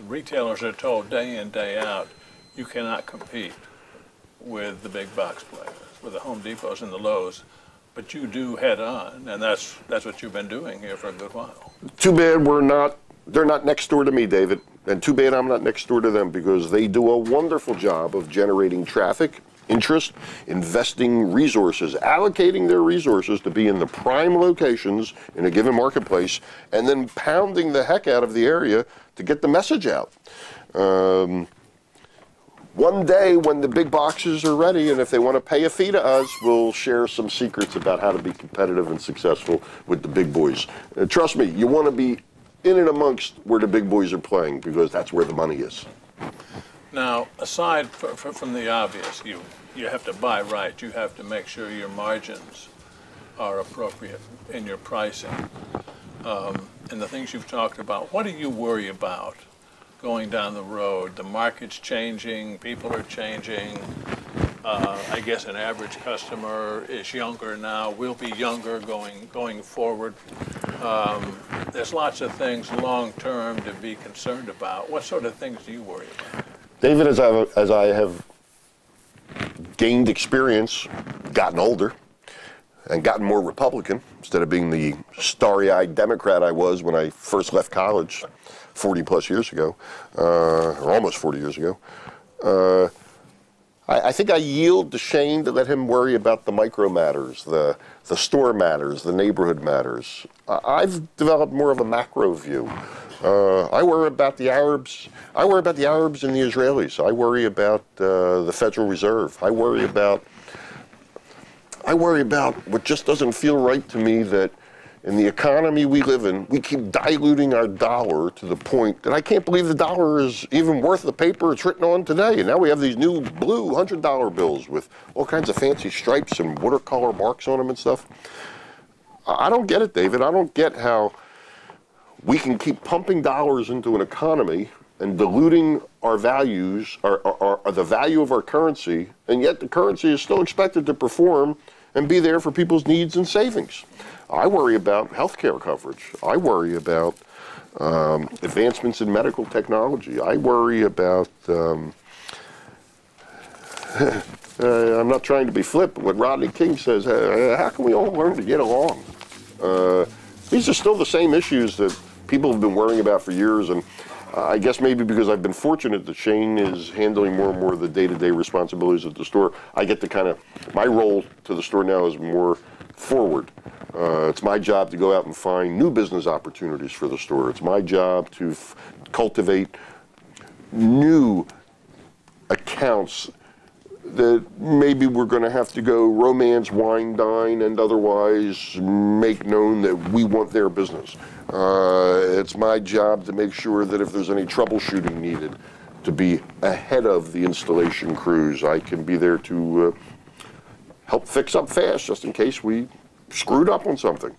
Retailers are told day in, day out, you cannot compete with the big box players, with the Home Depots and the Lowe's, but you do head on, and that's what you've been doing here for a good while. Too bad they're not next door to me, David, and too bad I'm not next door to them, because they do a wonderful job of generating traffic, interest, investing resources, allocating their resources to be in the prime locations in a given marketplace, and then pounding the heck out of the area to get the message out. One day when the big boxes are ready, and if they want to pay a fee to us, we'll share some secrets about how to be competitive and successful with the big boys. Trust me, you want to be in and amongst where the big boys are playing, because that's where the money is. Now, aside from the obvious, you have to buy right. You have to make sure your margins are appropriate in your pricing. And the things you've talked about, what do you worry about going down the road? The market's changing, people are changing. I guess an average customer is younger now, will be younger going forward. There's lots of things long-term to be concerned about. What sort of things do you worry about? David, as I have gained experience, gotten older, and gotten more Republican, instead of being the starry-eyed Democrat I was when I first left college 40 plus years ago, or almost 40 years ago, I think I yield to Shane to let him worry about the micro matters, the store matters, the neighborhood matters. I've developed more of a macro view. I worry about the Arabs. I worry about the Arabs and the Israelis. I worry about the Federal Reserve. I worry about what just doesn't feel right to me, that in the economy we live in, we keep diluting our dollar to the point that I can't believe the dollar is even worth the paper it's written on today. And now we have these new blue $100 bills with all kinds of fancy stripes and watercolor marks on them and stuff. I don't get it, David. I don't get how we can keep pumping dollars into an economy and diluting our values, or the value of our currency, and yet the currency is still expected to perform and be there for people's needs and savings. I worry about healthcare coverage. I worry about advancements in medical technology. I worry about, I'm not trying to be flip, but what Rodney King says, how can we all learn to get along? These are still the same issues that people have been worrying about for years, and I guess maybe because I've been fortunate that Shane is handling more and more of the day-to-day responsibilities at the store, I get to my role to the store now is more forward. It's my job to go out and find new business opportunities for the store. It's my job to cultivate new accounts that maybe we're going to have to go romance, wine, dine, and otherwise make known that we want their business. It's my job to make sure that if there's any troubleshooting needed, to be ahead of the installation crews. I can be there to help fix up fast just in case we screwed up on something.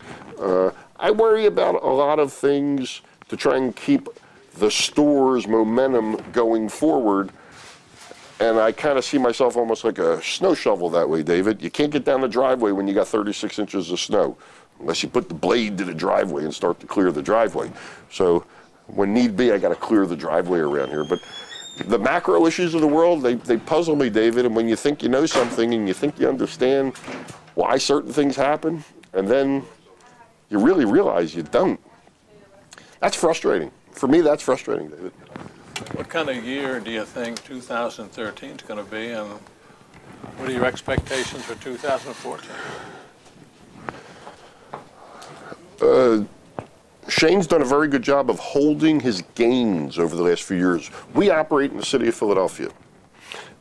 I worry about a lot of things to try and keep the store's momentum going forward. And I kind of see myself almost like a snow shovel that way, David. You can't get down the driveway when you got 36 inches of snow, unless you put the blade to the driveway and start to clear the driveway. So when need be, I got to clear the driveway around here. But the macro issues of the world, they puzzle me, David. And when you think you know something and you think you understand why certain things happen, and then you really realize you don't, that's frustrating. For me, that's frustrating, David. What kind of year do you think 2013 is going to be, and what are your expectations for 2014? Shane's done a very good job of holding his gains over the last few years. We operate in the city of Philadelphia.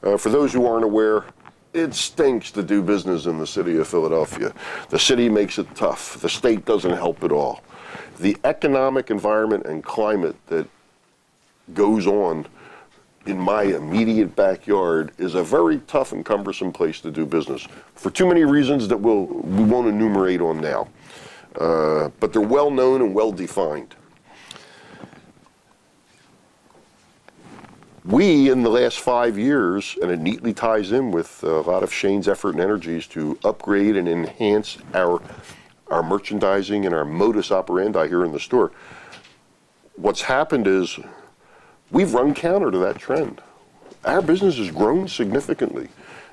For those who aren't aware, it stinks to do business in the city of Philadelphia. The city makes it tough. The state doesn't help at all. The economic environment and climate that goes on in my immediate backyard is a very tough and cumbersome place to do business for too many reasons that we won't enumerate on now. But they're well known and well defined. We, in the last 5 years, and it neatly ties in with a lot of Shane's effort and energies to upgrade and enhance our merchandising and our modus operandi here in the store. What's happened is we've run counter to that trend. Our business has grown significantly,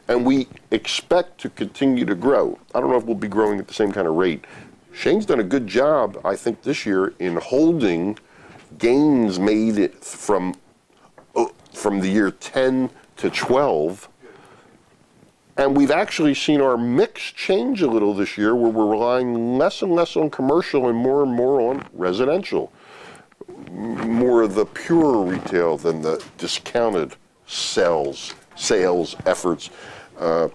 and we expect to continue to grow. I don't know if we'll be growing at the same kind of rate. Shane's done a good job, I think, this year in holding gains made from the year 10 to 12. And we've actually seen our mix change a little this year, where we're relying less and less on commercial and more on residential. More of the pure retail than the discounted sales efforts. Our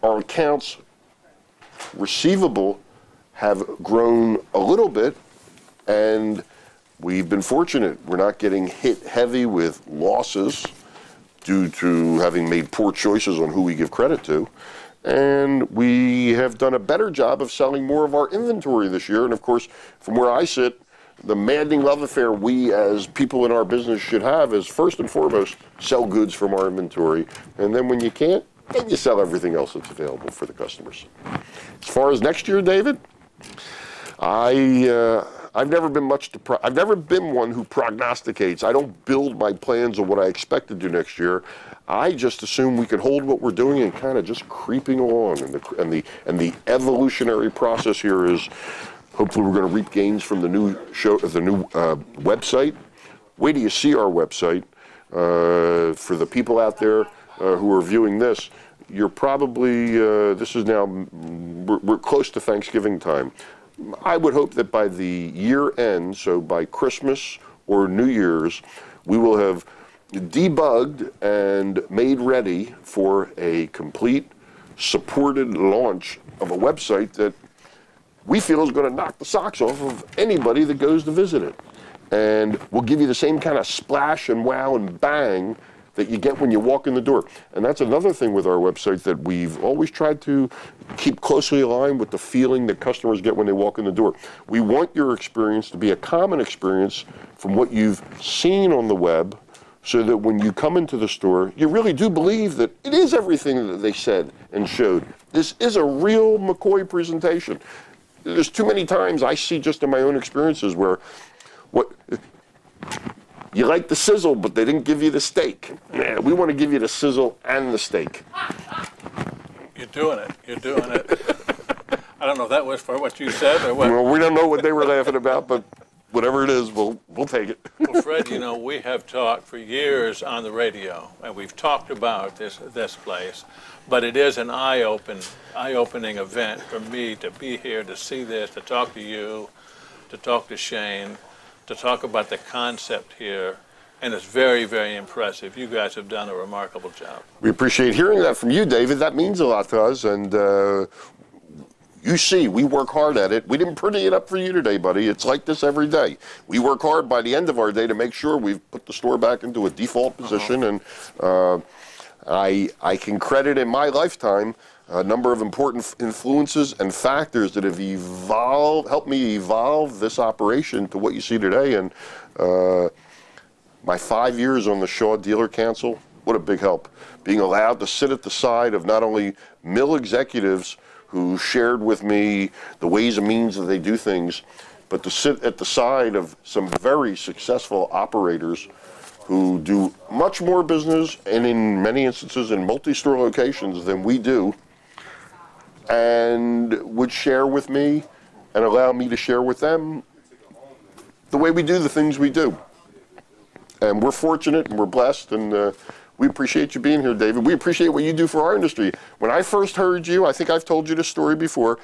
accounts receivable have grown a little bit, and we've been fortunate. We're not getting hit heavy with losses due to having made poor choices on who we give credit to. And we have done a better job of selling more of our inventory this year. And of course, from where I sit, the maddening love affair we as people in our business should have is, first and foremost, sell goods from our inventory. And then when you can't, then you sell everything else that's available for the customers. As far as next year, David, I've never been I've never been one who prognosticates. I don't build my plans on what I expect to do next year. I just assume we can hold what we're doing and kind of just creeping along. And the evolutionary process here is, hopefully we're going to reap gains from the new website. Wait till you see our website. For the people out there who are viewing this, you're probably, this is now, we're close to Thanksgiving time. I would hope that by the year end, so by Christmas or New Year's, we will have debugged and made ready for a complete, supported launch of a website that we feel is going to knock the socks off of anybody that goes to visit it. And we'll give you the same kind of splash and wow and bang that you get when you walk in the door. And that's another thing with our website that we've always tried to keep closely aligned with the feeling that customers get when they walk in the door. We want your experience to be a common experience from what you've seen on the web, so that when you come into the store, you really do believe that it is everything that they said and showed. This is a real McCoy presentation. There's too many times I see, just in my own experiences, where you like the sizzle, but they didn't give you the steak. Yeah, we want to give you the sizzle and the steak. You're doing it. You're doing it. I don't know if that was for what you said or what. Well, we don't know what they were laughing about, but whatever it is, we'll take it. Well, Fred, you know, we have talked for years on the radio, and we've talked about this place, but it is an eye-opening event for me to be here, to see this, to talk to you, to talk to Shane, to talk about the concept here, and it's very, very impressive. You guys have done a remarkable job. We appreciate hearing that from you, David. That means a lot to us, and you see, we work hard at it. We didn't pretty it up for you today, buddy. It's like this every day. We work hard by the end of our day to make sure we've put the store back into a default position, and I can credit in my lifetime a number of important influences and factors that have helped me evolve this operation to what you see today. And my 5 years on the Shaw Dealer Council, what a big help. Being allowed to sit at the side of not only mill executives who shared with me the ways and means that they do things, but to sit at the side of some very successful operators who do much more business, and in many instances in multi-store locations, than we do, and would share with me and allow me to share with them the way we do the things we do. And we're fortunate and we're blessed, and we appreciate you being here, David. We appreciate what you do for our industry. When I first heard you, I think I've told you this story before,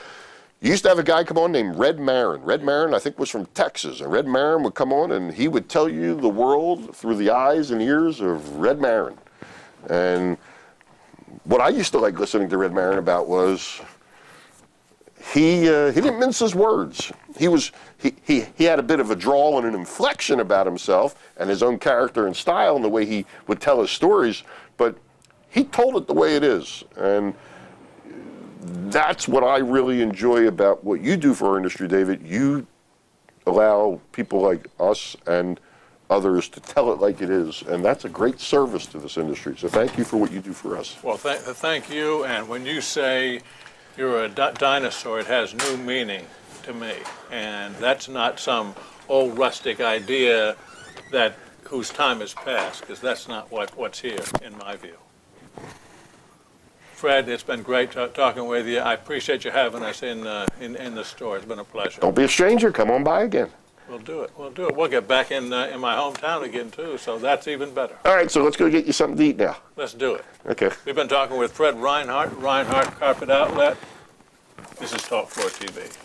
you used to have a guy come on named Red Marin. Red Marin, I think, was from Texas. And Red Marin would come on and he would tell you the world through the eyes and ears of Red Marin. And what I used to like listening to Red Marin about was he didn't mince his words. He had a bit of a drawl and an inflection about himself and his own character and style and the way he would tell his stories, but he told it the way it is. And that's what I really enjoy about what you do for our industry, David. You allow people like us and others to tell it like it is, and that's a great service to this industry. So thank you for what you do for us. Well, thank you, and when you say you're a dinosaur, it has new meaning to me, and that's not some old rustic idea whose time has passed, because that's not what's here, in my view. Fred, it's been great talking with you. I appreciate you having us in the store. It's been a pleasure. Don't be a stranger. Come on by again. We'll do it. We'll do it. We'll get back in my hometown again, too, so that's even better. All right, so let's go get you something to eat now. Let's do it. Okay. We've been talking with Fred Reinhart, Reinhart Carpet Outlet. This is Talk 4 TV.